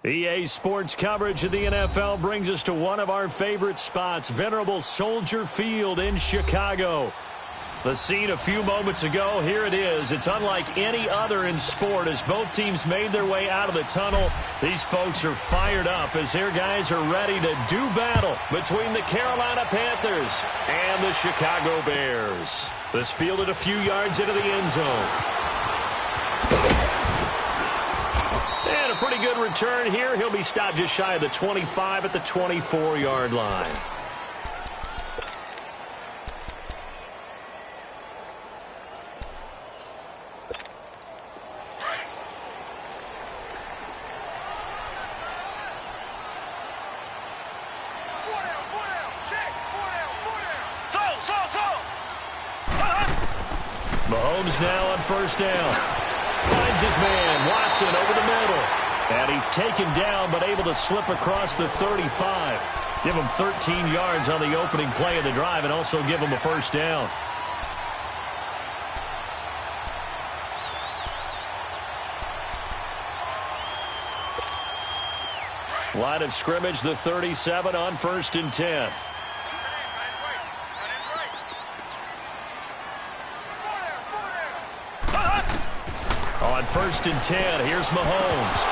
EA Sports coverage of the NFL brings us to one of our favorite spots, venerable Soldier Field in Chicago. The scene a few moments ago, here it is. It's unlike any other in sport as both teams made their way out of the tunnel. These folks are fired up as their guys are ready to do battle between the Carolina Panthers and the Chicago Bears. This fielded a few yards into the end zone. And a pretty good return here. He'll be stopped just shy of the 25 at the 24-yard line. Mahomes now on first down. Finds his man, Watson, over the middle. And he's taken down, but able to slip across the 35. Give him 13 yards on the opening play of the drive and also give him a first down. Line of scrimmage, the 37 on 1st and 10. On 1st and 10, here's Mahomes.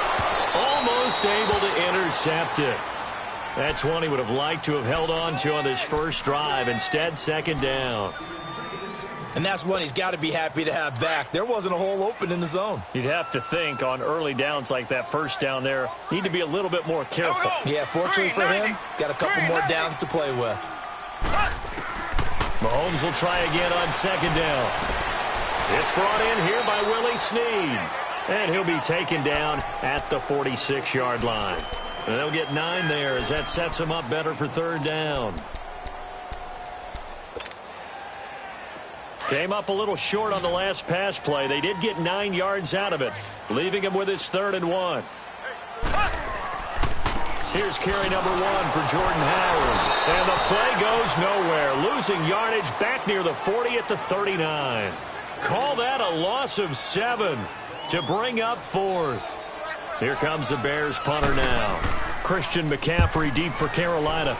Almost able to intercept it. That's one he would have liked to have held on to on this first drive. Instead, 2nd down. And that's one he's got to be happy to have back. There wasn't a hole open in the zone. You'd have to think on early downs like that first down there, need to be a little bit more careful. Yeah, fortunately for him, got a couple more downs to play with. Mahomes will try again on 2nd down. It's brought in here by Willie Snead. And he'll be taken down at the 46-yard line. And they'll get 9 there as that sets him up better for 3rd down. Came up a little short on the last pass play. They did get 9 yards out of it, leaving him with his 3rd and 1. Here's carry number 1 for Jordan Howard. And the play goes nowhere, losing yardage back near the 40 at the 39. Call that a loss of 7 to bring up 4th. Here comes the Bears punter now. Christian McCaffrey deep for Carolina.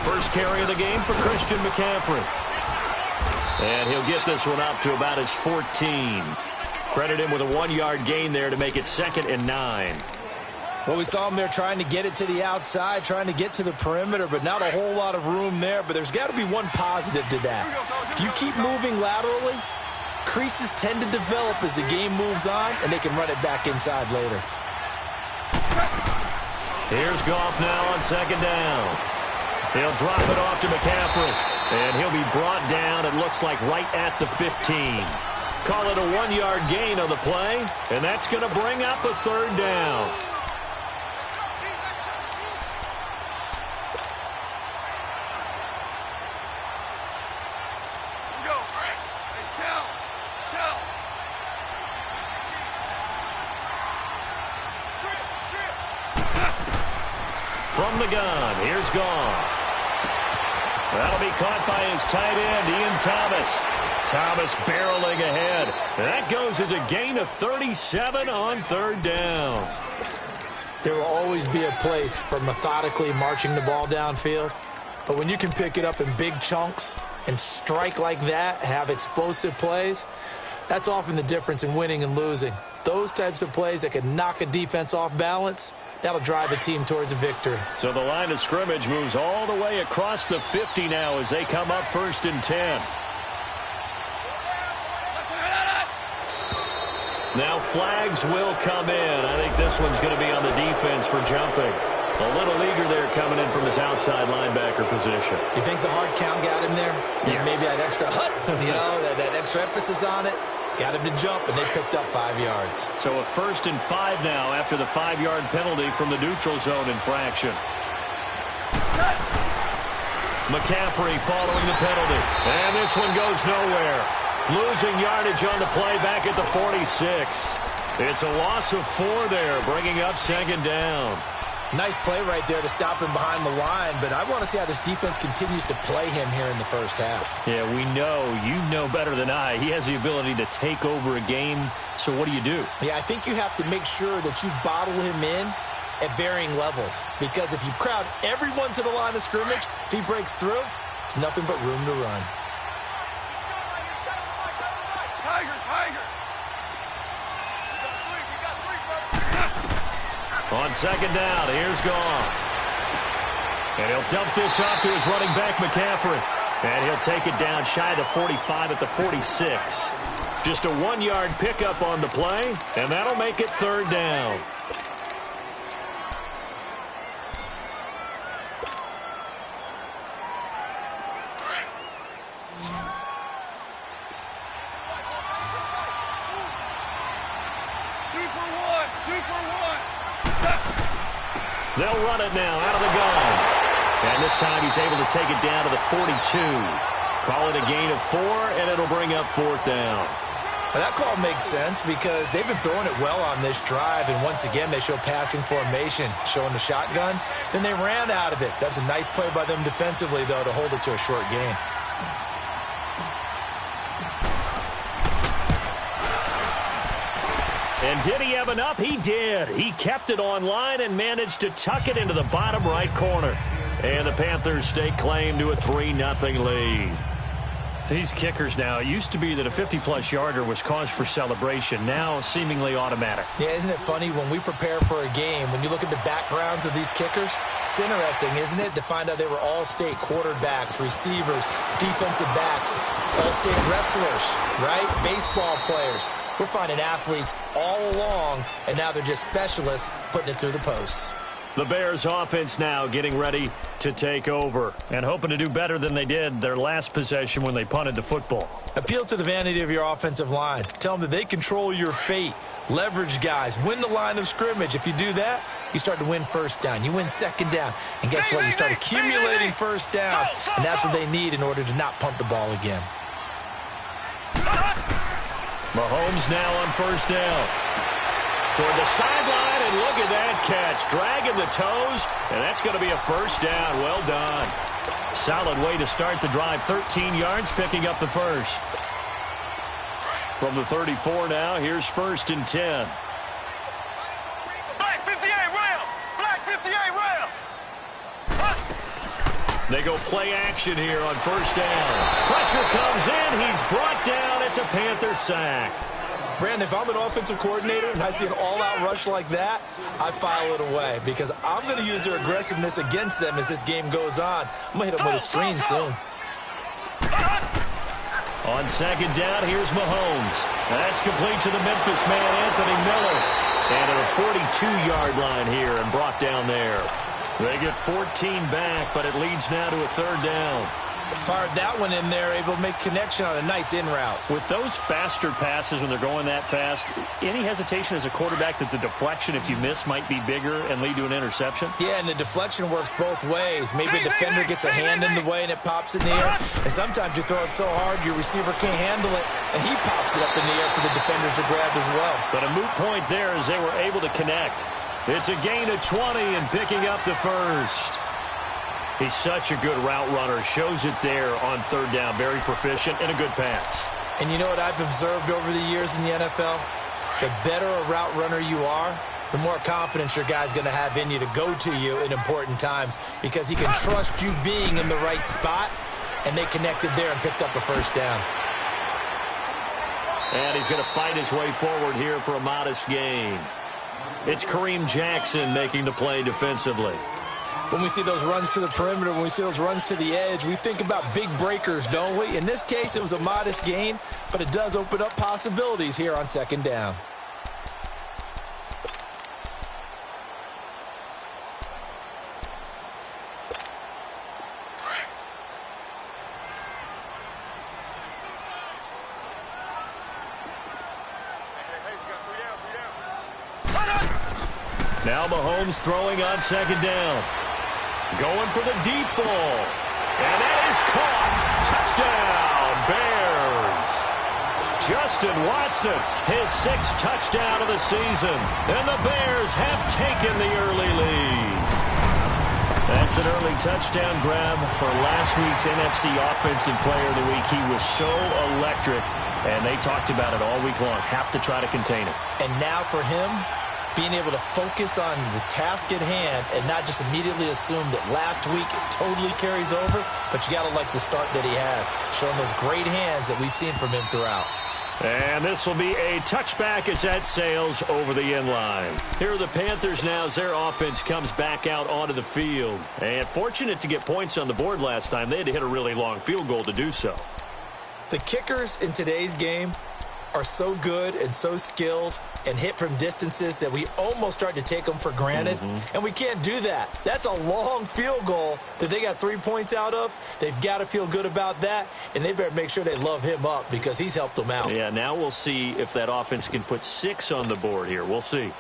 First carry of the game for Christian McCaffrey. And he'll get this one up to about his 14. Credit him with a 1-yard gain there to make it 2nd and 9. Well, we saw him there trying to get it to the outside, trying to get to the perimeter, but not a whole lot of room there. But there's got to be one positive to that. If you keep moving laterally, creases tend to develop as the game moves on, and they can run it back inside later. Here's Goff now on 2nd down. He'll drop it off to McCaffrey, and he'll be brought down, it looks like, right at the 15. Call it a 1-yard gain on the play, and that's going to bring up a 3rd down. From the gun, here's Goff. That'll be caught by his tight end, Ian Thomas. Thomas barreling ahead. That goes as a gain of 37 on 3rd down. There will always be a place for methodically marching the ball downfield. But when you can pick it up in big chunks and strike like that, have explosive plays, that's often the difference in winning and losing. Those types of plays that can knock a defense off balance, that'll drive a team towards a victory. So the line of scrimmage moves all the way across the 50 now as they come up 1st and 10. Now flags will come in. I think this one's going to be on the defense for jumping. A little eager there coming in from his outside linebacker position. You think the hard count got him there? Yes. Maybe that extra hut, that extra emphasis on it. Got him to jump, and they picked up 5 yards. So a 1st and 5 now after the 5-yard penalty from the neutral zone infraction. McCaffrey following the penalty. And this one goes nowhere. Losing yardage on the play back at the 46. It's a loss of 4 there, bringing up 2nd down. Nice play right there to stop him behind the line, but I want to see how this defense continues to play him here in the first half. Yeah, we know. You know better than I. He has the ability to take over a game, so what do you do? Yeah, I think you have to make sure that you bottle him in at varying levels, because if you crowd everyone to the line of scrimmage, if he breaks through, there's nothing but room to run. On 2nd down, here's Goff. And he'll dump this off to his running back, McCaffrey. And he'll take it down shy of the 45 at the 46. Just a 1-yard pickup on the play, and that'll make it 3rd down. They'll run it now out of the gun. And this time he's able to take it down to the 42. Call it a gain of 4, and it'll bring up 4th down. Well, that call makes sense because they've been throwing it well on this drive, and once again they show passing formation, showing the shotgun. Then they ran out of it. That's a nice play by them defensively, though, to hold it to a short gain. And did he have enough? He did. He kept it online and managed to tuck it into the bottom right corner. And the Panthers stake claim to a 3-0 lead. These kickers now, it used to be that a 50-plus yarder was cause for celebration. Now seemingly automatic. Yeah, isn't it funny when we prepare for a game, when you look at the backgrounds of these kickers, it's interesting, isn't it, to find out they were all-state quarterbacks, receivers, defensive backs, all-state wrestlers, right? Baseball players. We're finding athletes all along, and now they're just specialists putting it through the posts. The Bears offense now getting ready to take over and hoping to do better than they did their last possession when they punted the football. Appeal to the vanity of your offensive line. Tell them that they control your fate. Leverage guys. Win the line of scrimmage. If you do that, you start to win 1st down. You win 2nd down. And guess what? You start accumulating 1st downs. And that's what they need in order to not punt the ball again. Mahomes now on 1st down. Toward the sideline, and look at that catch. Dragging the toes, and that's going to be a 1st down. Well done. Solid way to start the drive. 13 yards, picking up the 1st. From the 34 now, here's 1st and 10. Black 58 rail! Black 58 rail! They go play action here on 1st down. Pressure comes in. He's brought down. It's a Panther sack. Brandon, if I'm an offensive coordinator and I see an all-out rush like that, I file it away because I'm going to use their aggressiveness against them as this game goes on. I'm going to hit them with a screen soon. On 2nd down, here's Mahomes. That's complete to the Memphis man, Anthony Miller. And at a 42-yard line here and brought down there. They get 14 back, but it leads now to a 3rd down. Fired that one in there, able to make connection on a nice in route. With those faster passes when they're going that fast, any hesitation as a quarterback that the deflection, if you miss, might be bigger and lead to an interception? Yeah, and the deflection works both ways. Maybe a defender gets a hand in the way and it pops in the air. And sometimes you throw it so hard your receiver can't handle it, and he pops it up in the air for the defenders to grab as well. But a moot point there as they were able to connect. It's a gain of 20 and picking up the 1st. He's such a good route runner. Shows it there on 3rd down. Very proficient and a good pass. And you know what I've observed over the years in the NFL? The better a route runner you are, the more confidence your guy's going to have in you to go to you in important times because he can trust you being in the right spot, and they connected there and picked up a 1st down. And he's going to fight his way forward here for a modest gain. It's Kareem Jackson making the play defensively. When we see those runs to the perimeter, when we see those runs to the edge, we think about big breakers, don't we? In this case, it was a modest gain, but it does open up possibilities here on 2nd down. Now Mahomes throwing on second down. Going for the deep ball. And that is caught. Touchdown, Bears. Justin Watson, his 6th touchdown of the season. And the Bears have taken the early lead. That's an early touchdown grab for last week's NFC Offensive Player of the Week. He was so electric, and they talked about it all week long. Have to try to contain him. And now for him, being able to focus on the task at hand and not just immediately assume that last week it totally carries over, but you got to like the start that he has, showing those great hands that we've seen from him throughout. And this will be a touchback as that sails over the end line. Here are the Panthers now as their offense comes back out onto the field. And fortunate to get points on the board last time. They had to hit a really long field goal to do so. The kickers in today's game are so good and so skilled and hit from distances that we almost start to take them for granted. And we can't do that. That's a long field goal that they got 3 points out of. They've got to feel good about that, and they better make sure they love him up because he's helped them out. Yeah, now we'll see if that offense can put 6 on the board here. We'll see.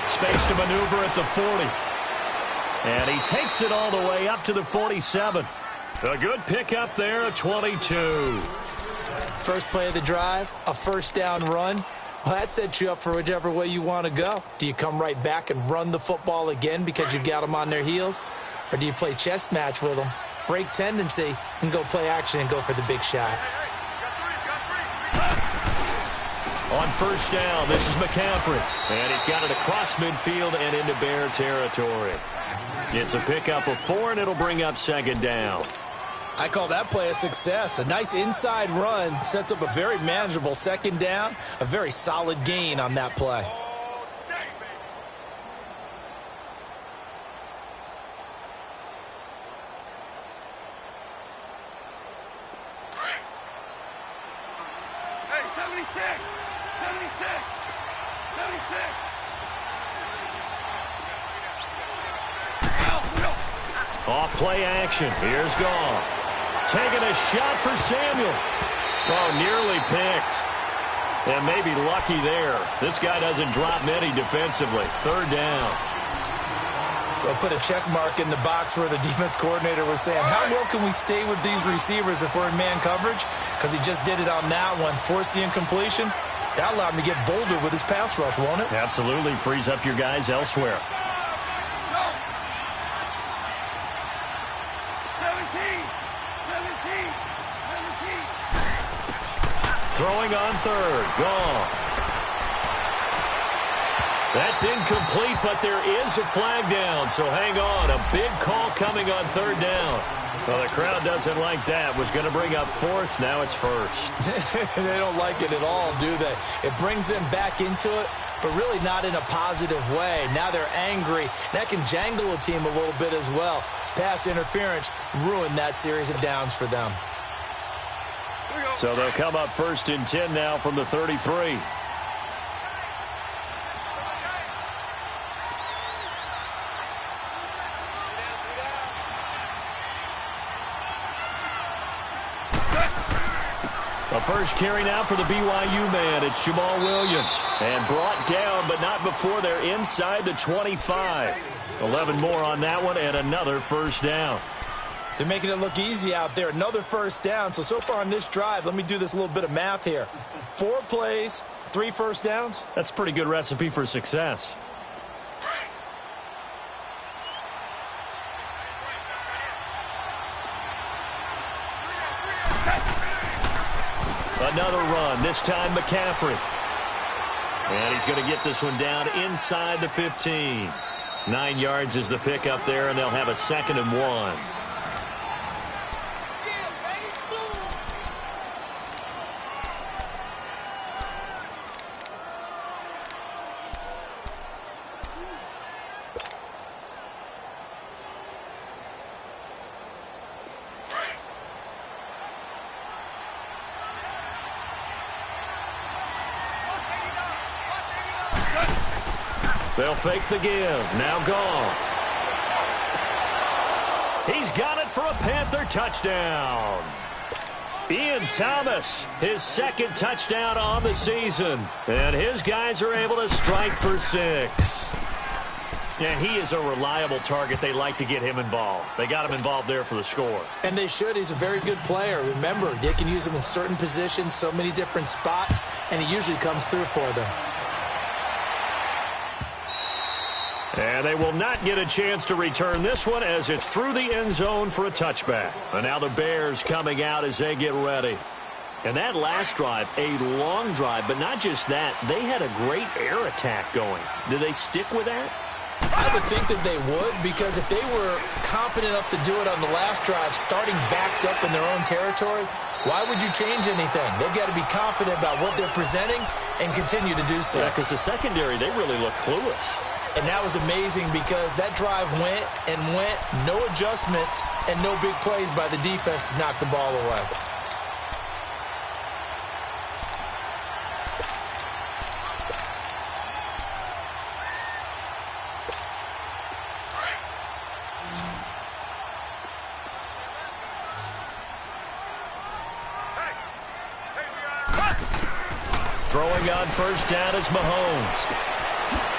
Space to maneuver at the 40. And he takes it all the way up to the 47. A good pickup there, a 22. First play of the drive, a first down run. Well, that sets you up for whichever way you want to go. Do you come right back and run the football again because you've got them on their heels? Or do you play chess match with them, break tendency, and go play action and go for the big shot? On first down, this is McCaffrey. And he's got it across midfield and into Bear territory. It's a pickup of 4, and it'll bring up second down. I call that play a success. A nice inside run sets up a very manageable second down, a very solid gain on that play. Hey, 76! 76! 76! Off play action. Here's Goff. Taking a shot for Samuel. Oh, nearly picked. And maybe lucky there. This guy doesn't drop many defensively. Third down. They'll put a check mark in the box where the defense coordinator was saying, how well can we stay with these receivers if we're in man coverage? Because he just did it on that one. Force the incompletion. That allowed him to get bolder with his pass rush, won't it? Absolutely. Frees up your guys elsewhere. 17! Throwing on third. Goff. That's incomplete, but there is a flag down, so hang on. A big call coming on third down. Well, the crowd doesn't like that. Was going to bring up fourth. Now it's first. They don't like it at all, do they? It brings them back into it, but really not in a positive way. Now they're angry. That can jangle a team a little bit as well. Pass interference ruined that series of downs for them. So they'll come up first and 10 now from the 33. The first carry now for the BYU man. It's Jamal Williams. And brought down, but not before they're inside the 25. 11 more on that one, and another first down. They're making it look easy out there. Another first down. So far on this drive, let me do this little bit of math here. 4 plays, 3 first downs. That's a pretty good recipe for success. Another run, this time McCaffrey. And he's going to get this one down inside the 15. 9 yards is the pickup there, and they'll have a 2nd and 1. They'll fake the give. Now Goff. He's got it for a Panther touchdown. Ian Thomas, his second touchdown on the season. And his guys are able to strike for 6. Yeah, he is a reliable target. They like to get him involved. They got him involved there for the score. And they should. He's a very good player. Remember, they can use him in certain positions, so many different spots, and he usually comes through for them. And they will not get a chance to return this one as it's through the end zone for a touchback. And now the Bears coming out as they get ready. And that last drive, a long drive, but not just that. They had a great air attack going. Did they stick with that? I would think that they would, because if they were competent enough to do it on the last drive, starting backed up in their own territory, why would you change anything? They've got to be confident about what they're presenting and continue to do so. Yeah, because the secondary, they really look clueless. And that was amazing because that drive went and went, no adjustments, and no big plays by the defense to knock the ball away. Throwing on first down is Mahomes.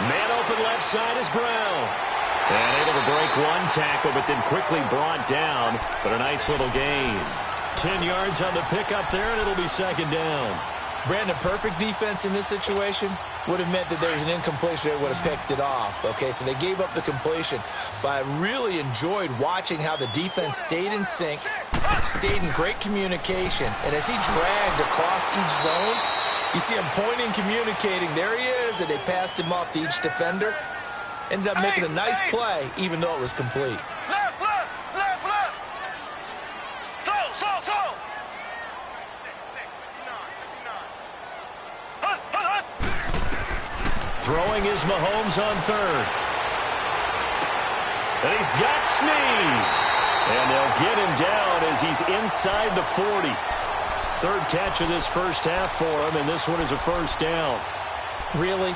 Man open left side is Brown. And able to break one tackle, but then quickly brought down. But a nice little gain. 10 yards on the pickup there, and it'll be second down. Brandon, perfect defense in this situation would have meant that there was an incompletion. They would have picked it off. Okay, so they gave up the completion. But I really enjoyed watching how the defense stayed in sync, stayed in great communication. And as he dragged across each zone, you see him pointing, communicating. There he is, and they passed him off to each defender. Ended up making a nice play, even though it was complete. Left, left, left, left. So. Throwing is Mahomes on third. And he's got Snead. And they'll get him down as he's inside the 40. Third catch of this first half for him, and this one is a first down. Really?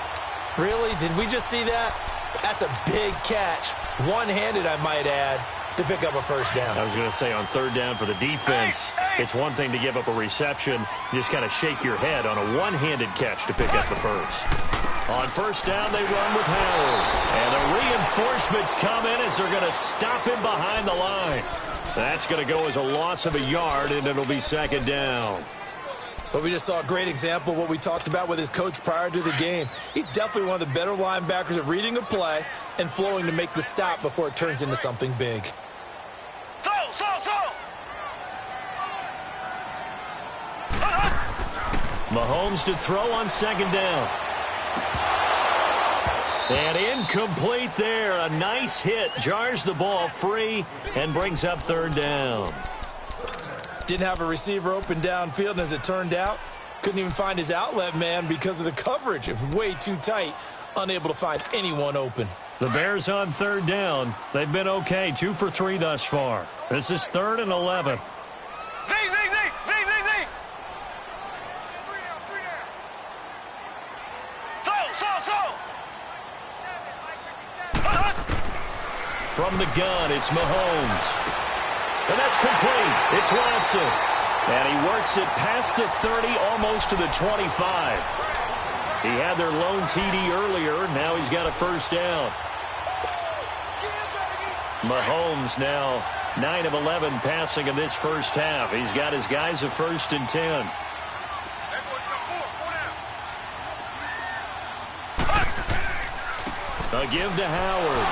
Really? Did we just see that? That's a big catch. One-handed, I might add, to pick up a first down. I was going to say on third down for the defense, it's one thing to give up a reception. You just kind of shake your head on a one-handed catch to pick up the first. On first down, they run with Howard. And the reinforcements come in as they're going to stop him behind the line. That's going to go as a loss of a yard, and it'll be second down. But we just saw a great example of what we talked about with his coach prior to the game. He's definitely one of the better linebackers at reading a play and flowing to make the stop before it turns into something big. So. Mahomes to throw on second down. And incomplete there. A nice hit. Jars the ball free and brings up third down. Didn't have a receiver open downfield, and as it turned out, couldn't even find his outlet man because of the coverage. It was way too tight, unable to find anyone open. The Bears on third down. They've been okay, 2 for 3 thus far. This is 3rd and 11. Z. So. From the gun, it's Mahomes. And that's complete. It's Watson. And he works it past the 30, almost to the 25. He had their lone TD earlier. Now he's got a first down. Mahomes now 9 of 11 passing in this first half. He's got his guys at 1st and 10. A give to Howard.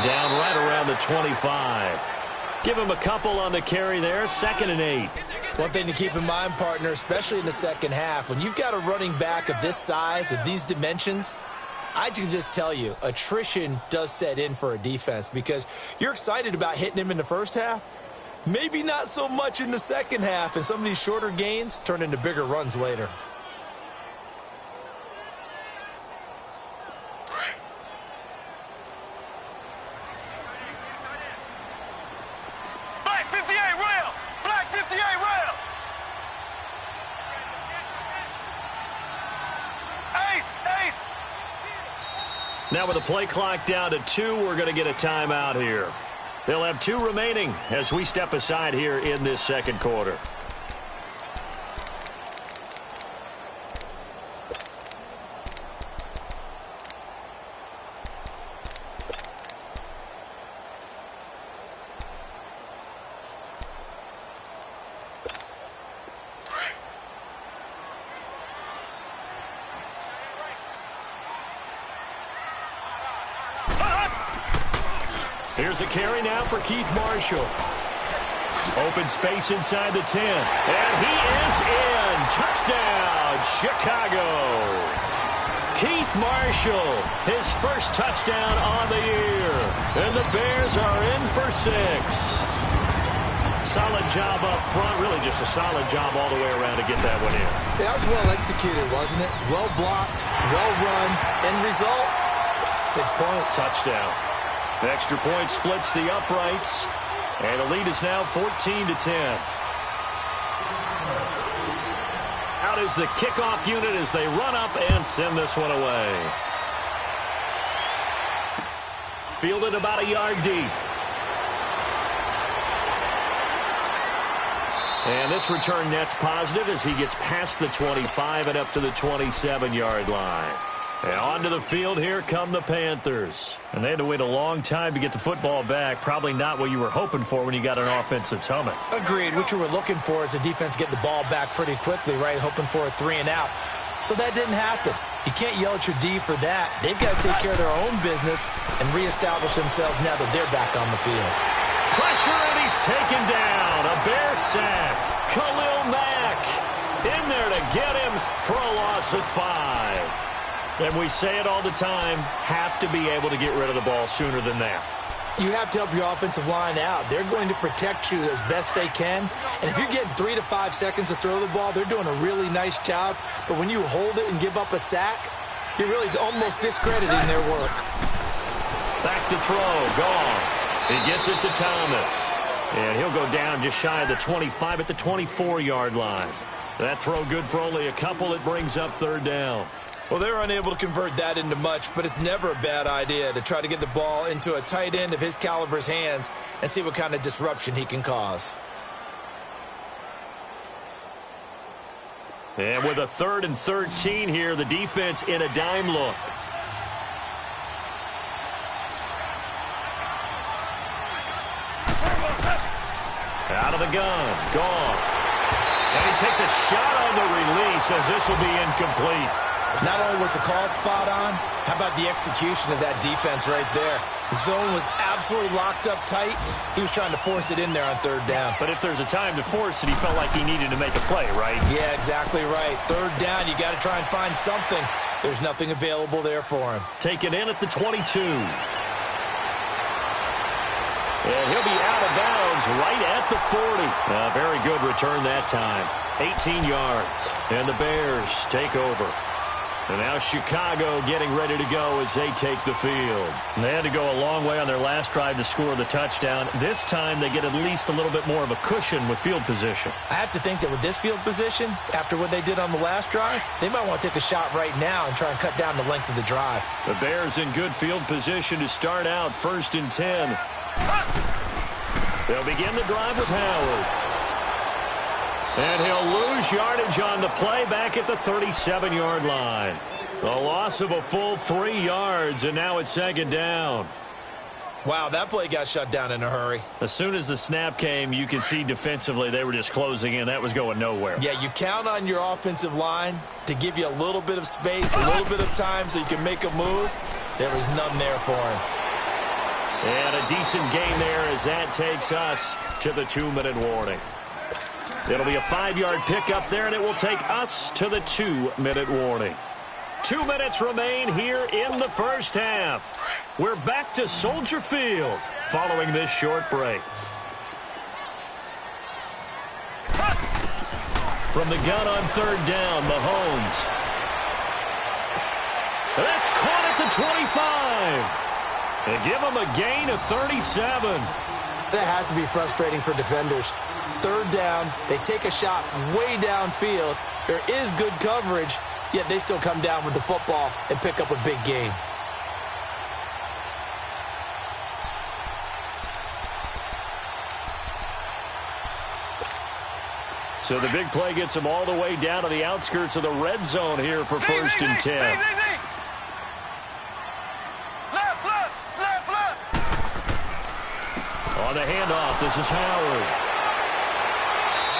Down right around the 25. Give him a couple on the carry there. 2nd and 8. One thing to keep in mind, partner, especially in the second half, when you've got a running back of this size, of these dimensions, I can just tell you, attrition does set in for a defense because you're excited about hitting him in the first half. Maybe not so much in the second half, and some of these shorter gains turn into bigger runs later. Now with the play clock down to 2, we're going to get a timeout here. They'll have 2 remaining as we step aside here in this second quarter. Here's a carry now for Keith Marshall. Open space inside the 10. And he is in. Touchdown, Chicago. Keith Marshall, his first touchdown on the year. And the Bears are in for 6. Solid job up front. Really just a solid job all the way around to get that one in. That was well executed, wasn't it? Well blocked, well run. End result, 6 points. Touchdown. The extra point splits the uprights, and the lead is now 14-10. Out is the kickoff unit as they run up and send this one away. Fielded about a yard deep. And this return net's positive as he gets past the 25 and up to the 27-yard line. And onto the field, here come the Panthers. And they had to wait a long time to get the football back. Probably not what you were hoping for when you got an offense that's humming. Agreed. What you were looking for is a defense getting the ball back pretty quickly, right? Hoping for a 3 and out. So that didn't happen. You can't yell at your D for that. They've got to take care of their own business and reestablish themselves now that they're back on the field. Pressure, and he's taken down. A Bear sack. Khalil Mack in there to get him for a loss of 5. And we say it all the time, have to be able to get rid of the ball sooner than that. You have to help your offensive line out. They're going to protect you as best they can. And if you're getting 3 to 5 seconds to throw the ball, they're doing a really nice job. But when you hold it and give up a sack, you're really almost discrediting their work. Back to throw. Gone. He gets it to Thomas. And he'll go down just shy of the 25 at the 24-yard line. That throw good for only a couple. It brings up 3rd down. Well, they're unable to convert that into much, but it's never a bad idea to try to get the ball into a tight end of his caliber's hands and see what kind of disruption he can cause. And with a 3rd and 13 here, the defense in a dime look. Out of the gun. Gone. And he takes a shot on the release as this will be incomplete. Not only was the call spot on, how about the execution of that defense right there? The zone was absolutely locked up tight. He was trying to force it in there on 3rd down. But if there's a time to force it, he felt like he needed to make a play, right? Yeah, exactly right. 3rd down, you got to try and find something. There's nothing available there for him. Taken in at the 22. And he'll be out of bounds right at the 40. A very good return that time. 18 yards. And the Bears take over. And now Chicago getting ready to go as they take the field. And they had to go a long way on their last drive to score the touchdown. This time they get at least a little bit more of a cushion with field position. I have to think that with this field position, after what they did on the last drive, they might want to take a shot right now and try and cut down the length of the drive. The Bears in good field position to start out 1st and 10. They'll begin the drive with Howard. And he'll lose yardage on the play back at the 37-yard line. A loss of a full 3 yards, and now it's 2nd down. Wow, that play got shut down in a hurry. As soon as the snap came, you could see defensively they were just closing in. That was going nowhere. Yeah, you count on your offensive line to give you a little bit of space, a little bit of time so you can make a move. There was none there for him. And a decent gain there as that takes us to the 2-minute warning. It'll be a 5-yard pickup there, and it will take us to the 2-minute warning. 2 minutes remain here in the first half. We're back to Soldier Field following this short break. From the gun on 3rd down, Mahomes. That's caught at the 25. They give him a gain of 37. That has to be frustrating for defenders. 3rd down, they take a shot way downfield. There is good coverage, yet they still come down with the football and pick up a big gain. So the big play gets them all the way down to the outskirts of the red zone here for first and 10. Left. On the handoff, this is Howard.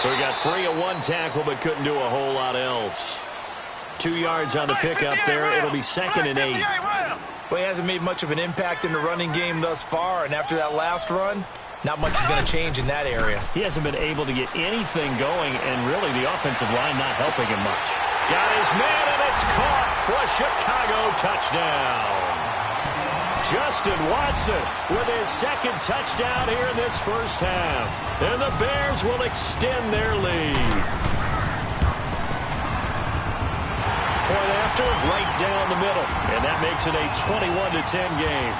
So he got free of one tackle but couldn't do a whole lot else. 2 yards on the pickup there. It'll be 2nd and 8. Well, he hasn't made much of an impact in the running game thus far, and after that last run, not much is going to change in that area. He hasn't been able to get anything going, and really the offensive line not helping him much. Got his man, and it's caught for a Chicago touchdown. Justin Watson with his 2nd touchdown here in this first half. And the Bears will extend their lead. Point after, right down the middle. And that makes it a 21-10 game.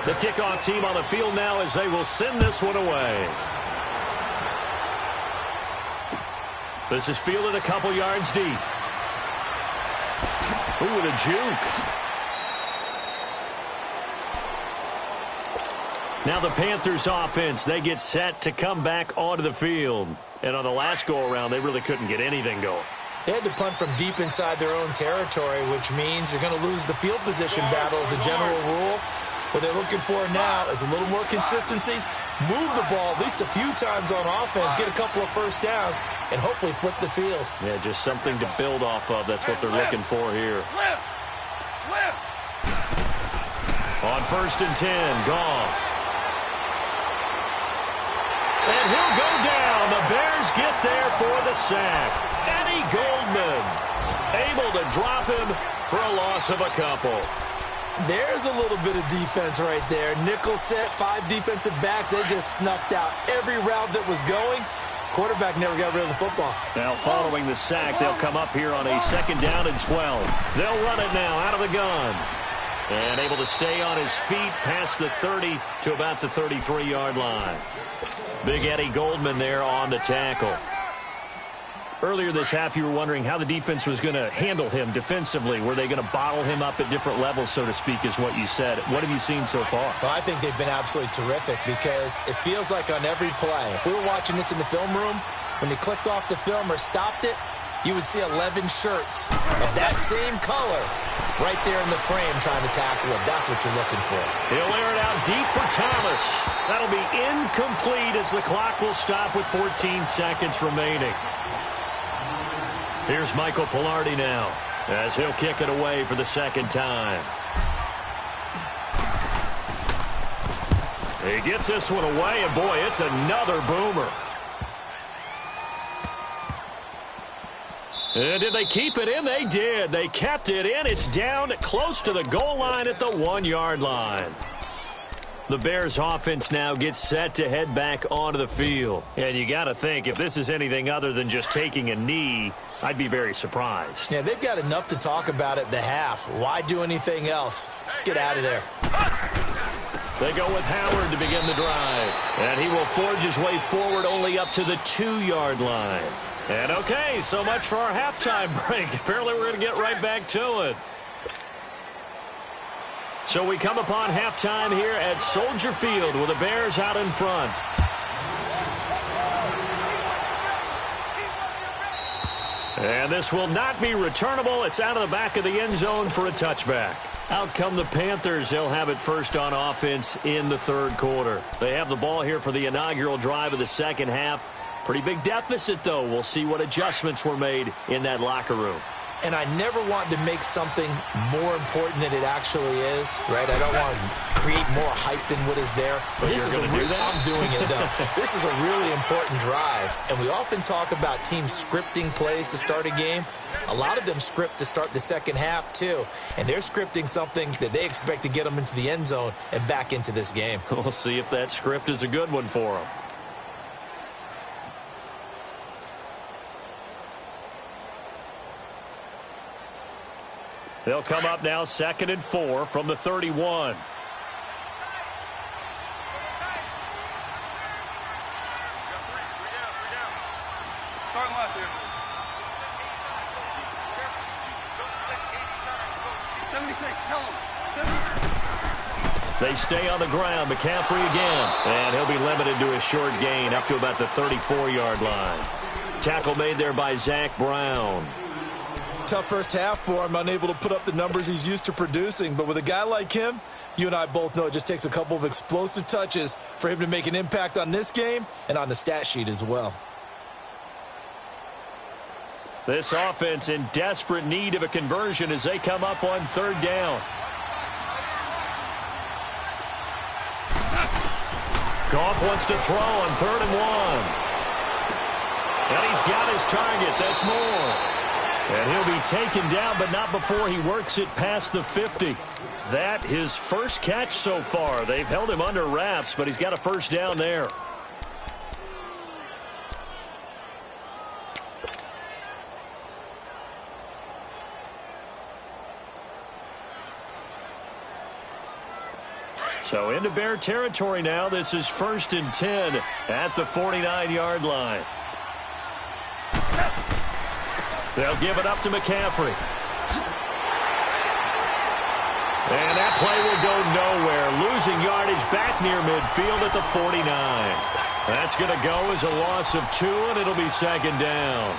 The kickoff team on the field now as they will send this one away. This is fielded a couple yards deep. Ooh, with a juke. Now the Panthers offense, they get set to come back onto the field. And on the last go-around, they really couldn't get anything going. They had to punt from deep inside their own territory, which means you're going to lose the field position battle as a general rule. What they're looking for now is a little more consistency, move the ball at least a few times on offense, get a couple of first downs, and hopefully flip the field. Yeah, just something to build off of. That's what they're looking for here. On 1st and 10, Goff. And he'll go down. The Bears get there for the sack. Eddie Goldman able to drop him for a loss of a couple. There's a little bit of defense right there. Nickel set, 5 defensive backs. They just snuffed out every route that was going. Quarterback never got rid of the football. Now following the sack, they'll come up here on a 2nd down and 12. They'll run it now out of the gun. And able to stay on his feet past the 30 to about the 33-yard line. Big Eddie Goldman there on the tackle. Earlier this half, you were wondering how the defense was going to handle him defensively. Were they going to bottle him up at different levels, so to speak, is what you said. What have you seen so far? Well, I think they've been absolutely terrific because it feels like on every play, if we were watching this in the film room, when they clicked off the film or stopped it, you would see 11 shirts of that same color right there in the frame trying to tackle him. That's what you're looking for. He'll air it out deep for Thomas. That'll be incomplete as the clock will stop with 14 seconds remaining. Here's Michael Pilardi now as he'll kick it away for the 2nd time. He gets this one away, and boy, it's another boomer. And did they keep it in? They did. They kept it in. It's down close to the goal line at the 1-yard line. The Bears offense now gets set to head back onto the field. And you got to think, if this is anything other than just taking a knee, I'd be very surprised. Yeah, they've got enough to talk about at the half. Why do anything else? Just get out of there. They go with Howard to begin the drive. And he will forge his way forward only up to the 2-yard line. And okay, so much for our halftime break. Apparently we're going to get right back to it. So we come upon halftime here at Soldier Field with the Bears out in front. And this will not be returnable. It's out of the back of the end zone for a touchback. Out come the Panthers. They'll have it first on offense in the 3rd quarter. They have the ball here for the inaugural drive of the 2nd half. Pretty big deficit, though. We'll see what adjustments were made in that locker room. And I never want to make something more important than it actually is, right? I don't want to create more hype than what is there. But this is I'm doing it, though. This is a really important drive. And we often talk about teams scripting plays to start a game. A lot of them script to start the 2nd half, too. And they're scripting something that they expect to get them into the end zone and back into this game. We'll see if that script is a good one for them. They'll come up now 2nd and 4 from the 31. Start left here. 76, tell him. They stay on the ground. McCaffrey again. And he'll be limited to a short gain up to about the 34-yard line. Tackle made there by Zach Brown. Tough first half for him, unable to put up the numbers he's used to producing. But with a guy like him, you and I both know it just takes a couple of explosive touches for him to make an impact on this game and on the stat sheet as well. This offense in desperate need of a conversion as they come up on third down. Goff wants to throw on 3rd and 1. And he's got his target. That's Moore. And he'll be taken down, but not before he works it past the 50. That his first catch so far. They've held him under wraps, but he's got a first down there. So into Bear territory now. This is 1st and 10 at the 49-yard line. They'll give it up to McCaffrey. And that play will go nowhere. Losing yardage back near midfield at the 49. That's going to go as a loss of 2, and it'll be 2nd down.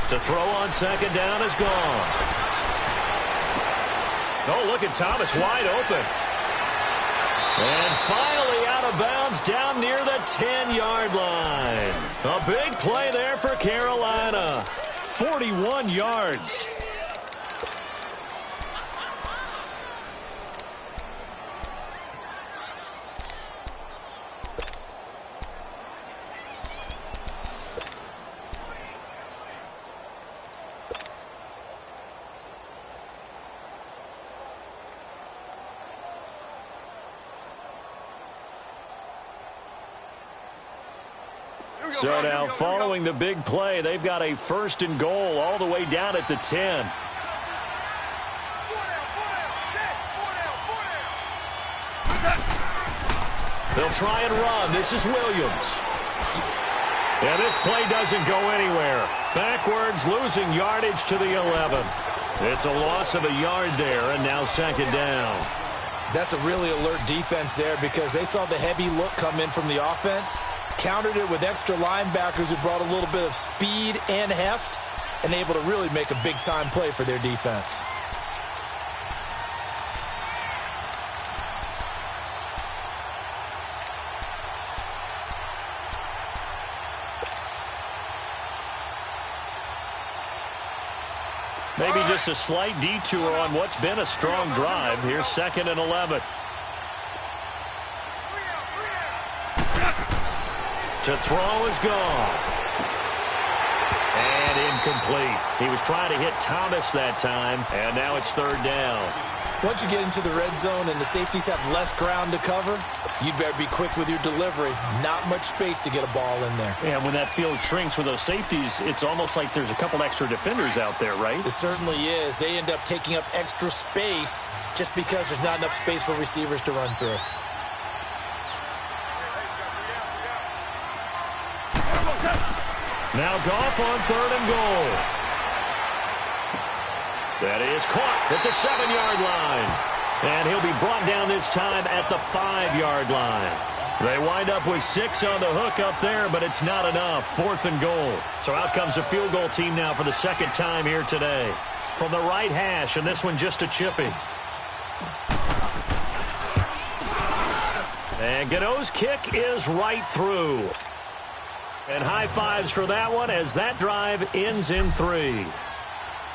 To throw on 2nd down is gone. Oh, look at Thomas wide open. And finally out of bounds down near the 10-yard line. A big play there for Carolina. 41 yards. So now, following the big play, they've got a 1st and goal all the way down at the 10. They'll try and run. This is Williams. And this play doesn't go anywhere. Backwards, losing yardage to the 11. It's a loss of a yard there, and now 2nd down. That's a really alert defense there because they saw the heavy look come in from the offense, countered it with extra linebackers who brought a little bit of speed and heft, and able to really make a big-time play for their defense. Maybe just a slight detour on what's been a strong drive. Here's 2nd and 11. To throw is gone. And incomplete. He was trying to hit Thomas that time, and now it's 3rd down. Once you get into the red zone and the safeties have less ground to cover, you'd better be quick with your delivery. Not much space to get a ball in there. And when that field shrinks with those safeties, it's almost like there's a couple extra defenders out there, right? It certainly is. They end up taking up extra space just because there's not enough space for receivers to run through. Now Goff on 3rd and goal. That is caught at the 7-yard line. And he'll be brought down this time at the 5-yard line. They wind up with 6 on the hook up there, but it's not enough. 4th and goal. So out comes the field goal team now for the 2nd time here today. From the right hash, and this one just a chippy. And Gano's kick is right through. And high fives for that one as that drive ends in 3.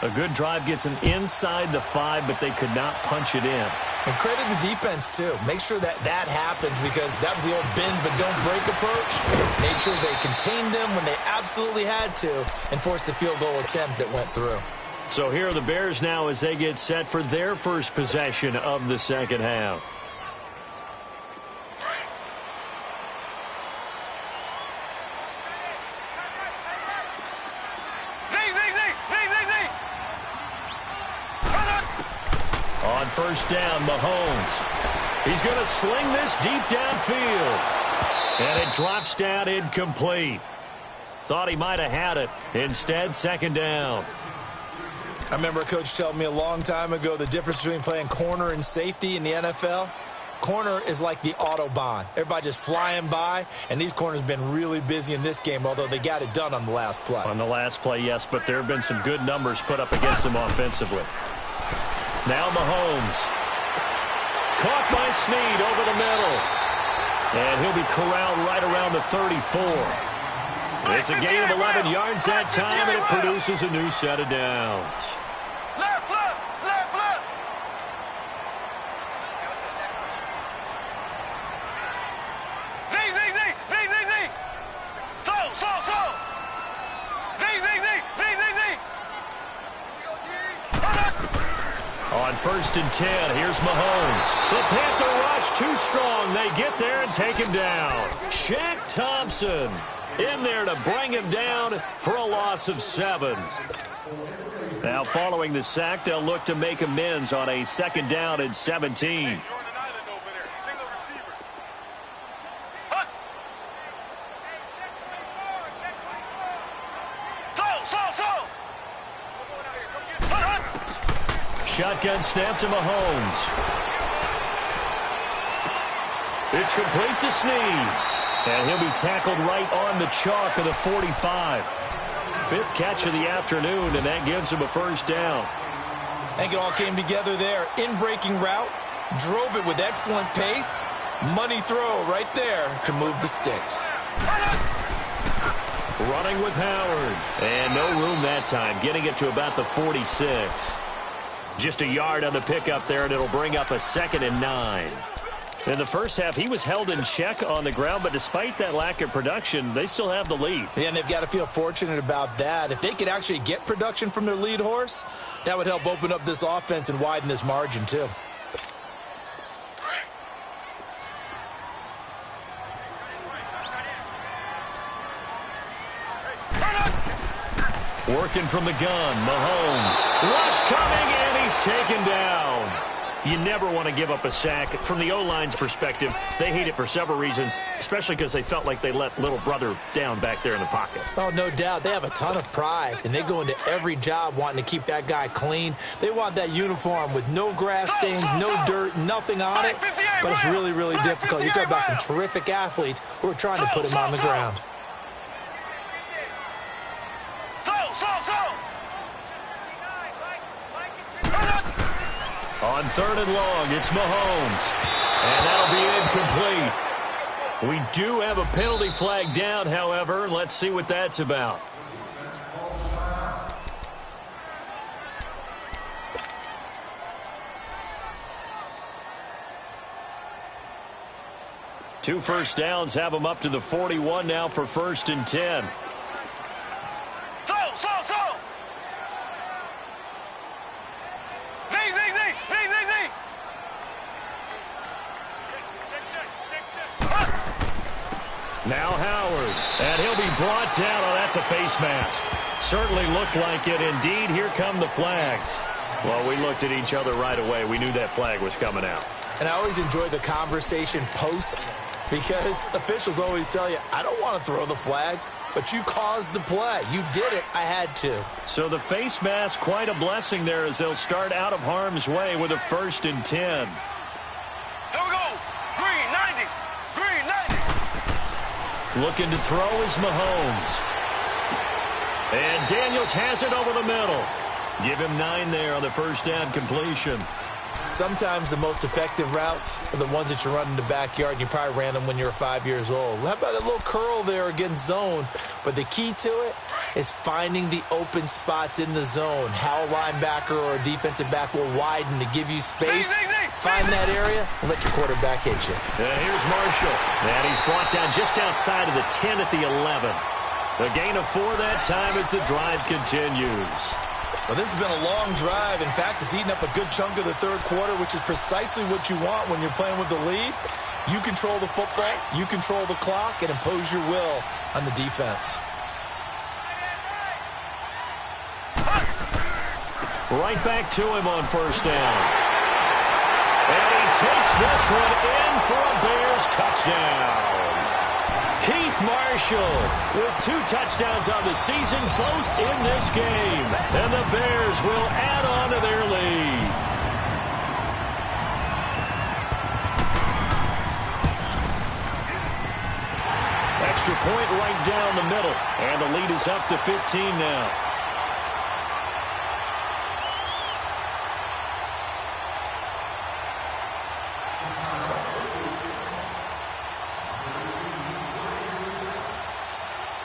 A good drive gets them inside the 5, but they could not punch it in. And credit the defense, too. Make sure that happens because that was the old bend but don't break approach. Made sure they contained them when they absolutely had to and forced the field goal attempt that went through. So here are the Bears now as they get set for their first possession of the 2nd half. On On first down, Mahomes. He's going to sling this deep downfield. And it drops down incomplete. Thought he might have had it. Instead, second down. I remember a coach telling me a long time ago the difference between playing corner and safety in the NFL. Corner is like the Autobahn. Everybody just flying by, and these corners have been really busy in this game, although they got it done on the last play. On the last play, yes, but there have been some good numbers put up against them offensively. Now Mahomes. Caught by Snead over the middle. And he'll be corralled right around the 34. It's a gain of 11 yards that time, and it produces a new set of downs. Left, left, left, left. Z, Z, Z, Z, Z, Z. Slow, slow, slow. Z, Z, Z, Z, Z, Z. On first and 10, here's Mahomes. The Panther rush too strong. They get there and take him down. Shaq Thompson in there to bring him down for a loss of 7. Now following the sack, they'll look to make amends on a second down and 17. Shotgun snap to Mahomes. It's complete to Snead. And he'll be tackled right on the chalk of the 45. 5th catch of the afternoon, and that gives him a first down. I think it all came together there. In-breaking route, drove it with excellent pace. Money throw right there to move the sticks. Running with Howard. And no room that time, getting it to about the 46. Just a yard on the pickup there, and it'll bring up a 2nd and 9. In the first half, he was held in check on the ground, but despite that lack of production, they still have the lead. Yeah, and they've got to feel fortunate about that. If they could actually get production from their lead horse, that would help open up this offense and widen this margin, too. Working from the gun, Mahomes. Rush coming, and he's taken down. You never want to give up a sack. From the O-line's perspective, they hate it for several reasons, especially because they felt like they let little brother down back there in the pocket. Oh, no doubt. They have a ton of pride, and they go into every job wanting to keep that guy clean. They want that uniform with no grass stains, no dirt, nothing on it. But it's really, really difficult. You're talking about some terrific athletes who are trying to put him on the ground. On 3rd and long, it's Mahomes. And that'll be incomplete. We do have a penalty flag down, however. Let's see what that's about. Two first downs have them up to the 41 now for 1st and 10. Now Howard, and he'll be brought down. Oh, that's a face mask. Certainly looked like it. Indeed, here come the flags. Well, we looked at each other right away. We knew that flag was coming out. And I always enjoy the conversation post because officials always tell you, I don't want to throw the flag, but you caused the play. You did it. I had to. So the face mask, quite a blessing there as they'll start out of harm's way with a 1st and 10. Here we go. Green 90. Green 90. Looking to throw is Mahomes. And Daniels has it over the middle. Give him 9 there on the first down completion. Sometimes the most effective routes are the ones that you run in the backyard, and you probably ran them when you were 5 years old. How about a little curl there against zone? But the key to it is finding the open spots in the zone. How a linebacker or a defensive back will widen to give you space. Find that area and let your quarterback hit you. Here's Marshall. And he's brought down just outside of the 10 at the 11. A gain of 4 that time as the drive continues. Well, this has been a long drive. In fact, it's eaten up a good chunk of the third quarter, which is precisely what you want when you're playing with the lead. You control the football, you control the clock, and impose your will on the defense. Right back to him on first down. takes this one in for a Bears touchdown. Keith Marshall with 2 touchdowns on the season, both in this game. And the Bears will add on to their lead. Extra point right down the middle. And the lead is up to 15 now.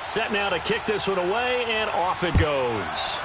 Set now to kick this one away, and off it goes.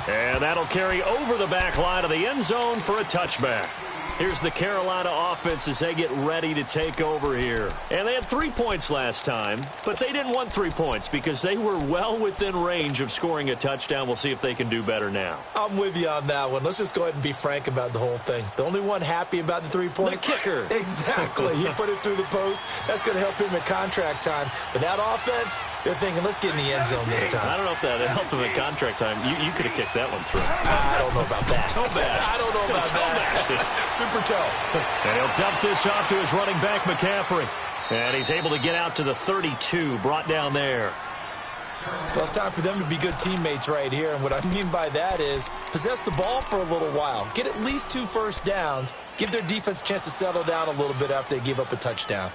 And that'll carry over the back line of the end zone for a touchback. Here's the Carolina offense as they get ready to take over here. And they had 3 points last time, but they didn't want 3 points because they were well within range of scoring a touchdown. We'll see if they can do better now. I'm with you on that one. Let's just go ahead and be frank about the whole thing. The only one happy about the 3-point. The kicker. Exactly. He put it through the post. That's going to help him at contract time. But that offense, they're thinking, let's get in the end zone this time. I don't know if that helped him at contract time. You could have kicked that one through. I don't know about that. Toe bash. I don't know about that. Super toe. And he'll dump this off to his running back, McCaffrey. And he's able to get out to the 32, brought down there. Well, it's time for them to be good teammates right here. And what I mean by that is possess the ball for a little while. Get at least 2 first downs. Give their defense a chance to settle down a little bit after they give up a touchdown.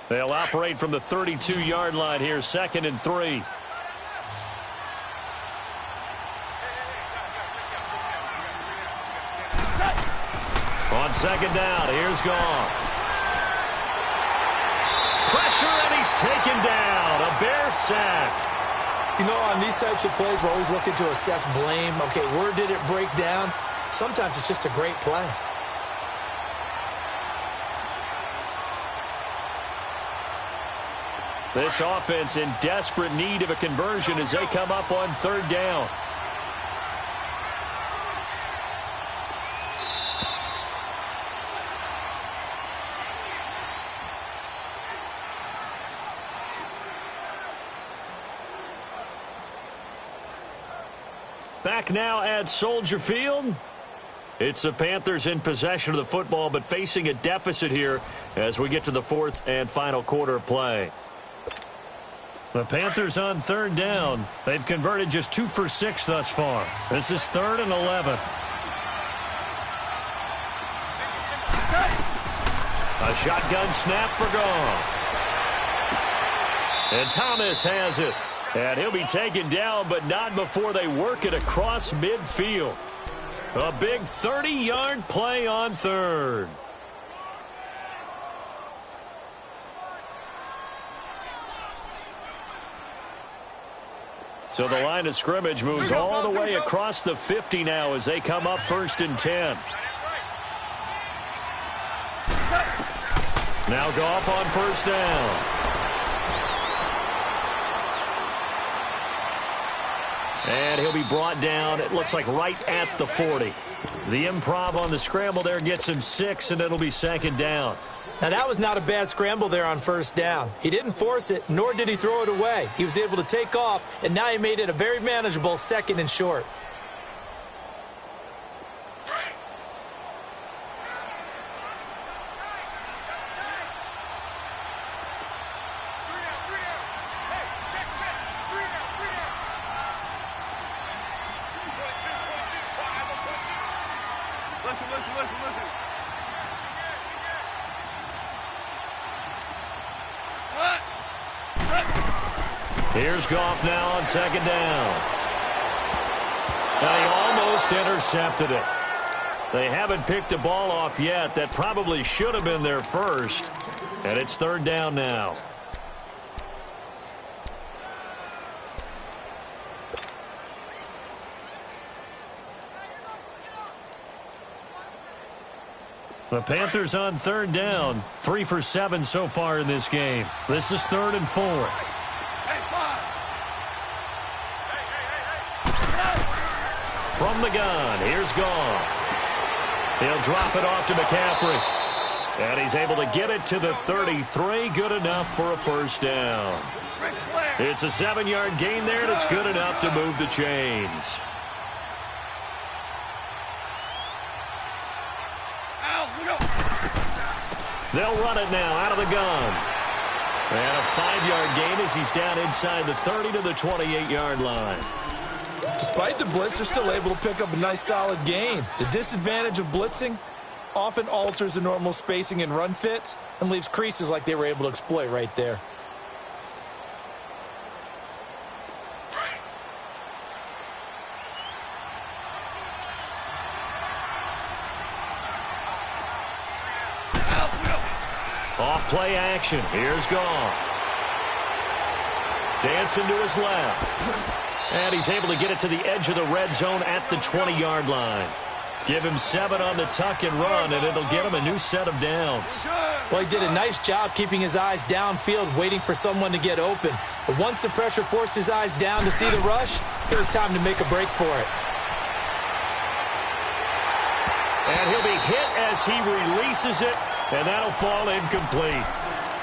They'll operate from the 32-yard line here, 2nd and 3. On 2nd down, here's Goff. Pressure, and he's taken down. A Bear sack. You know, on these types of plays, we're always looking to assess blame. Okay, where did it break down? Sometimes it's just a great play. This offense in desperate need of a conversion as they come up on 3rd down. Back now at Soldier Field. It's the Panthers in possession of the football, but facing a deficit here as we get to the 4th and final quarter of play. The Panthers on 3rd down. They've converted just 2 for 6 thus far. This is 3rd and 11. A shotgun snap for Goff. And Thomas has it. And he'll be taken down, but not before they work it across midfield. A big 30-yard play on 3rd. So the line of scrimmage moves all the way across the 50 now as they come up 1st and 10. Now Goff on 1st down. And he'll be brought down, it looks like right at the 40. The improv on the scramble there gets him 6, and it'll be 2nd down. Now, that was not a bad scramble there on 1st down. He didn't force it, nor did he throw it away. He was able to take off, and now he made it a very manageable 2nd and short. Listen. Here's Goff now on 2nd down. And he almost intercepted it. They haven't picked a ball off yet. That probably should have been their first. And it's 3rd down now. The Panthers on 3rd down. 3 for 7 so far in this game. This is 3rd and 4. From the gun, here's Goff. He'll drop it off to McCaffrey. And he's able to get it to the 33. Good enough for a first down. It's a 7-yard gain there, and it's good enough to move the chains. They'll run it now out of the gun. And a 5-yard gain as he's down inside the 30 to the 28-yard line. Despite the blitz, they're still able to pick up a nice solid gain. The disadvantage of blitzing often alters the normal spacing and run fits and leaves creases like they were able to exploit right there. Off play action. Here's Goff. Dancing to his left. And he's able to get it to the edge of the red zone at the 20-yard line. Give him 7 on the tuck and run, and it'll get him a new set of downs. Well, he did a nice job keeping his eyes downfield, waiting for someone to get open. But once the pressure forced his eyes down to see the rush, it was time to make a break for it. And he'll be hit as he releases it, and that'll fall incomplete.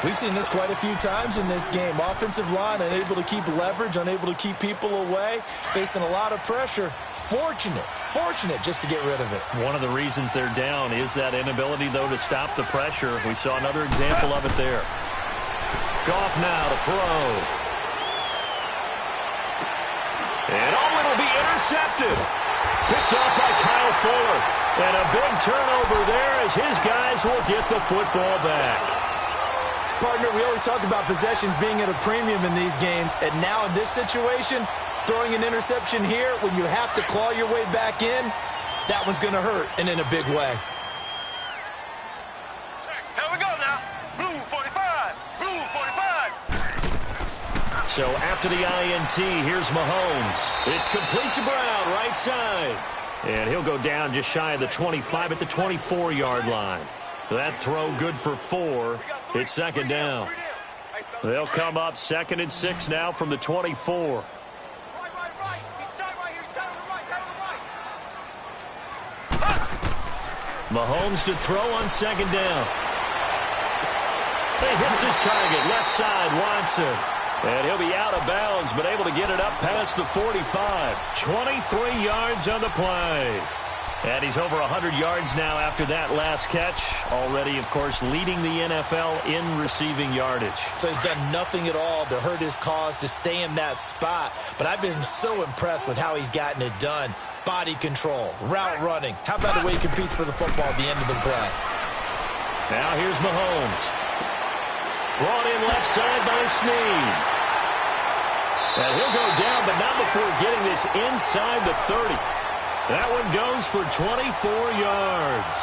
We've seen this quite a few times in this game. Offensive line unable to keep leverage, unable to keep people away, facing a lot of pressure. Fortunate just to get rid of it. One of the reasons they're down is that inability, though, to stop the pressure. We saw another example of it there. Goff now to throw. And it'll be intercepted. Picked off by Kyle Fuller. And a big turnover there as his guys will get the football back. Partner, we always talk about possessions being at a premium in these games, and now in this situation, throwing an interception here when you have to claw your way back in, that one's going to hurt, and in a big way. Here we go now. Blue 45. Blue 45. So after the INT, here's Mahomes. It's complete to Brown, right side. And he'll go down just shy of the 25 at the 24-yard line. That throw good for 4. It's second down. They'll come up 2nd and 6 now from the 24. Mahomes to throw on 2nd down. He hits his target, left side, Watson. And he'll be out of bounds, but able to get it up past the 45. 23 yards on the play. And he's over 100 yards now after that last catch. Already, of course, leading the NFL in receiving yardage. So he's done nothing at all to hurt his cause, to stay in that spot. But I've been so impressed with how he's gotten it done. Body control, route running. How about the way he competes for the football at the end of the play? Now here's Mahomes. Brought in left side by Snead. And he'll go down, but not before getting this inside the 30. That one goes for 24 yards.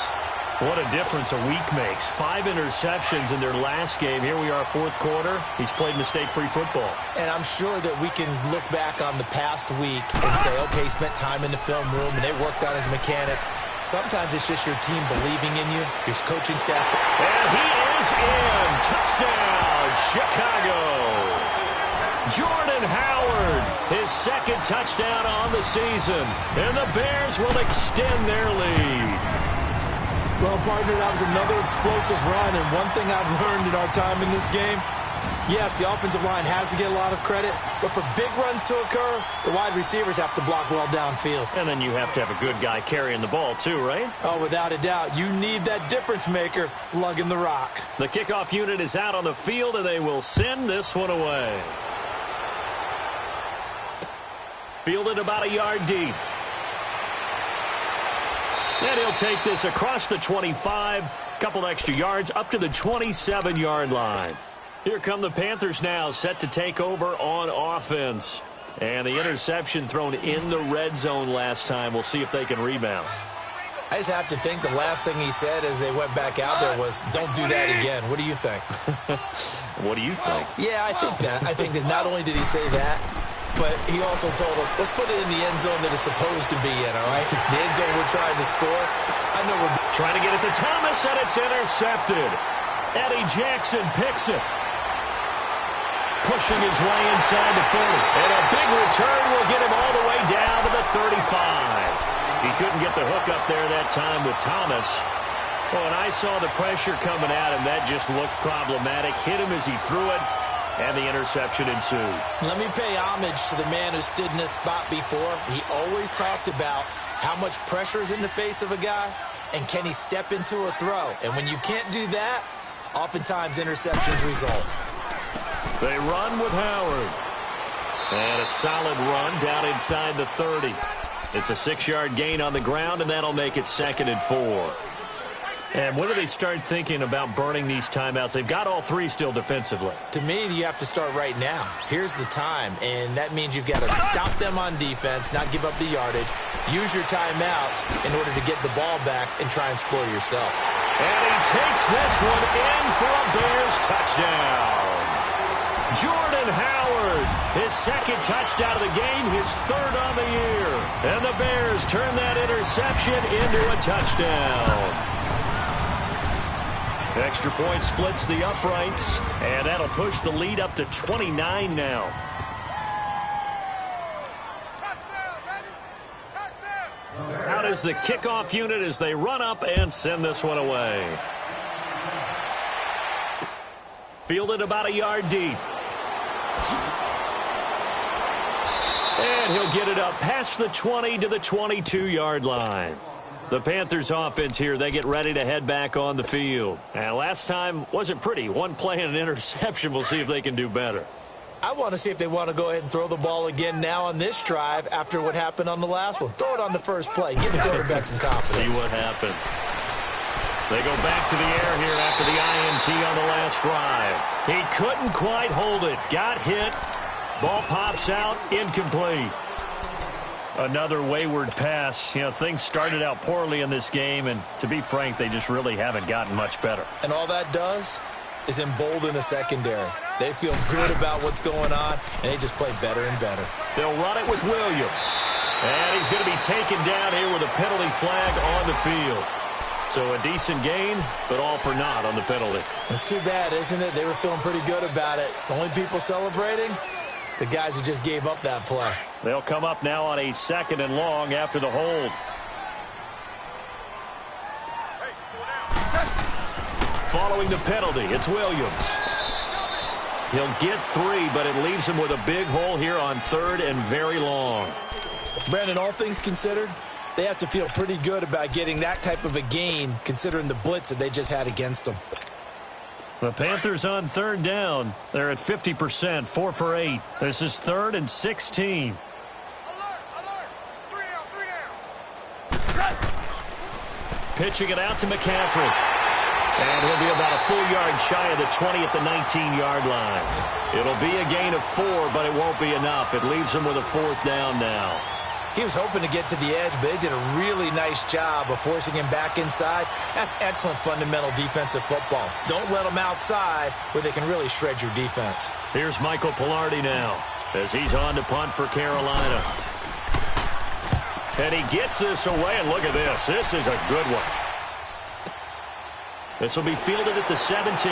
What a difference a week makes. 5 interceptions in their last game. Here we are, 4th quarter. He's played mistake-free football. And I'm sure that we can look back on the past week and say, okay, he spent time in the film room and they worked on his mechanics. Sometimes it's just your team believing in you, your coaching staff. And he is in. Touchdown, Chicago. Jordan Howard, his 2nd touchdown on the season. And the Bears will extend their lead. Well, partner, that was another explosive run, and one thing I've learned in our time in this game, yes, the offensive line has to get a lot of credit, but for big runs to occur, the wide receivers have to block well downfield. And then you have to have a good guy carrying the ball too, right? Oh, without a doubt. You need that difference maker lugging the rock. The kickoff unit is out on the field, and they will send this one away. Fielded about a yard deep. And he'll take this across the 25. Couple extra yards up to the 27-yard line. Here come the Panthers now, set to take over on offense. And the interception thrown in the red zone last time. We'll see if they can rebound. I just have to think the last thing he said as they went back out there was, don't do that again. What do you think? What do you think? Yeah, I think that. I think that not only did he say that, but he also told him, let's put it in the end zone that it's supposed to be in, all right? The end zone we're trying to score. I know we're trying to get it to Thomas, and it's intercepted. Eddie Jackson picks it. Pushing his way inside the 40. And a big return will get him all the way down to the 35. He couldn't get the hook up there that time with Thomas. Well, and I saw the pressure coming at him. That just looked problematic. Hit him as he threw it, and the interception ensued. Let me pay homage to the man who stood in this spot before. He always talked about how much pressure is in the face of a guy, and can he step into a throw. And when you can't do that, oftentimes interceptions result. They run with Howard. And a solid run down inside the 30. It's a 6-yard gain on the ground, and that'll make it 2nd and 4. And when do they start thinking about burning these timeouts? They've got all 3 still defensively. To me, you have to start right now. Here's the time, and that means you've got to stop them on defense, not give up the yardage, use your timeouts in order to get the ball back and try and score yourself. And he takes this one in for a Bears touchdown. Jordan Howard, his 2nd touchdown of the game, his 3rd on the year. And the Bears turn that interception into a touchdown. Extra point splits the uprights, and that'll push the lead up to 29 now. Out is the kickoff unit as they run up and send this one away. Fielded about a yard deep. And he'll get it up past the 20 to the 22-yard line. The Panthers offense here, they get ready to head back on the field. And last time wasn't pretty. One play and an interception. We'll see if they can do better. I want to see if they want to go ahead and throw the ball again now on this drive after what happened on the last one. Throw it on the first play. Give the quarterback some confidence. See what happens. They go back to the air here after the INT on the last drive. He couldn't quite hold it. Got hit. Ball pops out. Incomplete. Another wayward pass. You know, things started out poorly in this game, and to be frank, they just really haven't gotten much better. And all that does is embolden the secondary. They feel good about what's going on, and they just play better and better. They'll run it with Williams. And he's going to be taken down here with a penalty flag on the field. So a decent gain, but all for naught on the penalty. It's too bad, isn't it? They were feeling pretty good about it. The only people celebrating, the guys who just gave up that play. They'll come up now on a 2nd and long after the hold. Following the penalty, it's Williams. He'll get 3, but it leaves him with a big hole here on 3rd and very long. Brandon, all things considered, they have to feel pretty good about getting that type of a gain considering the blitz that they just had against them. The Panthers on 3rd down. They're at 50%, 4 for 8. This is 3rd and 16. Pitching it out to McCaffrey. And he'll be about a full yard shy of the 20 at the 19-yard line. It'll be a gain of 4, but it won't be enough. It leaves him with a 4th down now. He was hoping to get to the edge, but they did a really nice job of forcing him back inside. That's excellent fundamental defensive football. Don't let them outside where they can really shred your defense. Here's Michael Pilardi now as he's on to punt for Carolina. And he gets this away, and look at this. This is a good one. This will be fielded at the 17.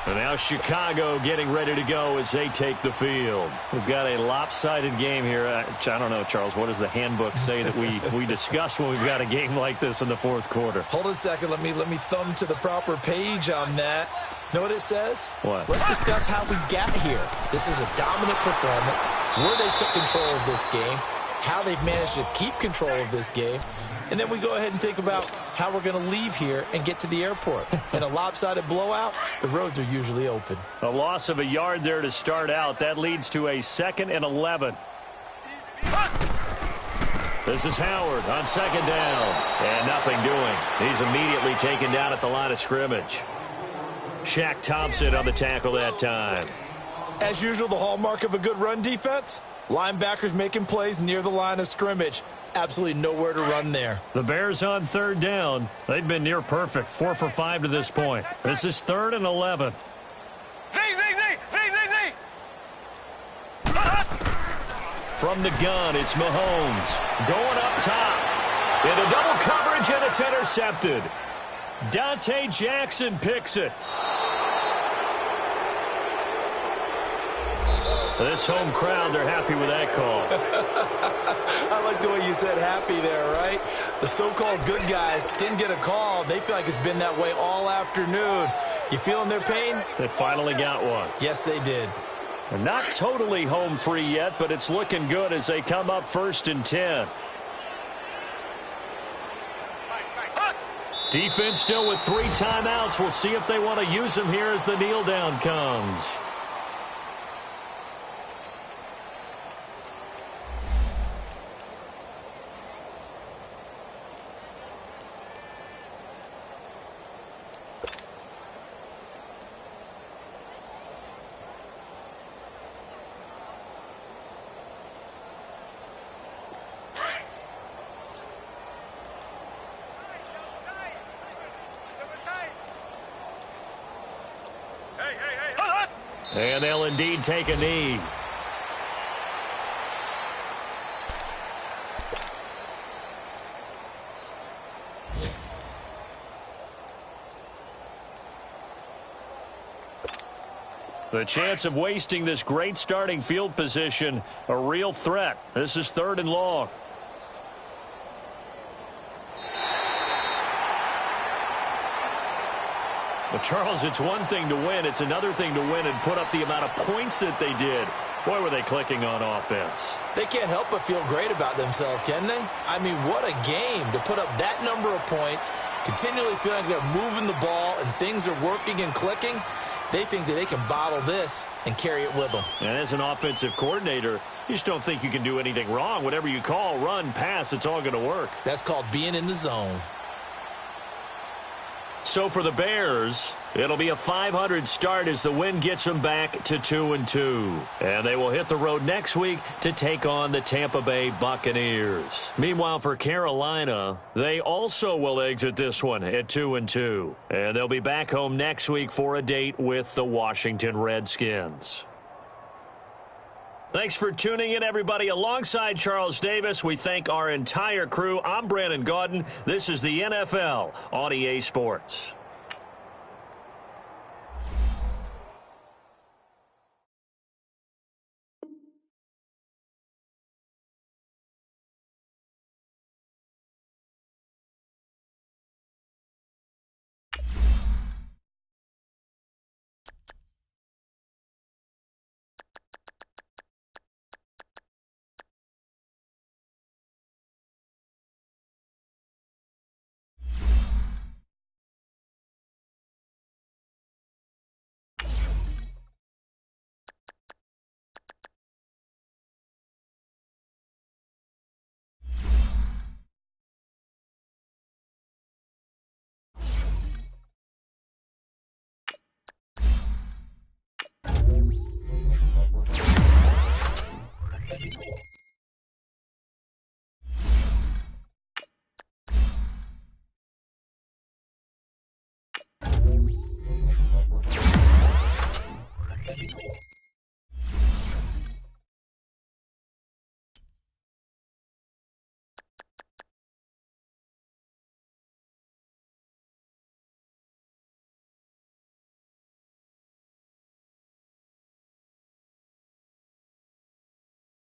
And now Chicago getting ready to go as they take the field. We've got a lopsided game here. I don't know, Charles, what does the handbook say that we discuss when we've got a game like this in the 4th quarter? Hold on a second. Let me thumb to the proper page on that. Know what it says? What? Let's discuss how we got here. This is a dominant performance, where they took control of this game, how they've managed to keep control of this game, and then we go ahead and think about how we're going to leave here and get to the airport. In a lopsided blowout, the roads are usually open. A loss of a yard there to start out. That leads to a 2nd and 11. This is Howard on 2nd down. And nothing doing. He's immediately taken down at the line of scrimmage. Shaq Thompson on the tackle that time. As usual, the hallmark of a good run defense, linebackers making plays near the line of scrimmage. Absolutely nowhere to run there. The Bears on 3rd down. They've been near perfect, 4 for 5 to this point. This is 3rd and 11. From the gun, it's Mahomes going up top. Into double coverage, and it's intercepted. Dante Jackson picks it. This home crowd, they're happy with that call. I like the way you said happy there, right? The so-called good guys didn't get a call. They feel like it's been that way all afternoon. You feeling their pain? They finally got one. Yes, they did. They're not totally home free yet, but it's looking good as they come up 1st and 10. Defense still with 3 timeouts. We'll see if they want to use them here as the kneel down comes. And they'll indeed take a knee. The chance of wasting this great starting field position, a real threat. This is 3rd and long. But, Charles, it's one thing to win. It's another thing to win and put up the amount of points that they did. Boy, were they clicking on offense. They can't help but feel great about themselves, can they? I mean, what a game to put up that number of points, continually feeling like they're moving the ball and things are working and clicking. They think that they can bottle this and carry it with them. And as an offensive coordinator, you just don't think you can do anything wrong. Whatever you call, run, pass, it's all going to work. That's called being in the zone. So for the Bears, it'll be a .500 start as the win gets them back to 2-2. And they will hit the road next week to take on the Tampa Bay Buccaneers. Meanwhile, for Carolina, they also will exit this one at 2-2. And they'll be back home next week for a date with the Washington Redskins. Thanks for tuning in, everybody. Alongside Charles Davis, we thank our entire crew. I'm Brandon Gaudin. This is the NFL on EA Sports.